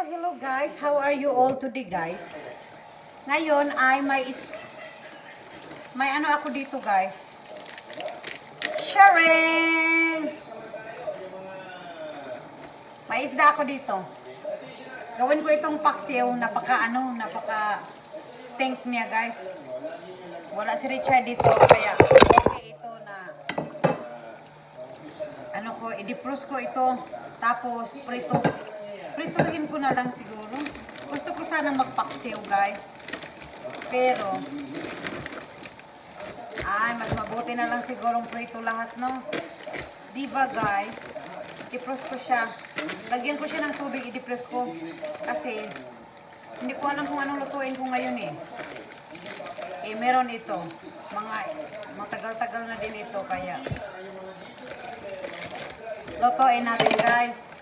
hello guys. How are you all today guys? Ngayon ay may ano ako dito guys. Sharing! May isda ako dito. Gawin ko itong paksiw. Napaka stink niya guys. Wala si Richard dito kaya okay ito na ano ko, i-defrost ko ito. Tapos prituhin ko na lang siguro. Gusto ko sanang magpaksiw guys. Pero mas mabuti na lang sigurong prito lahat, no? Diba guys? I-defrost ko siya. Lagyan ko siya ng tubig, i-defrost ko. Kasi hindi ko alam kung anong lutuin ko ngayon eh. Meron ito. Matagal-tagal na din ito kaya lutuin natin guys.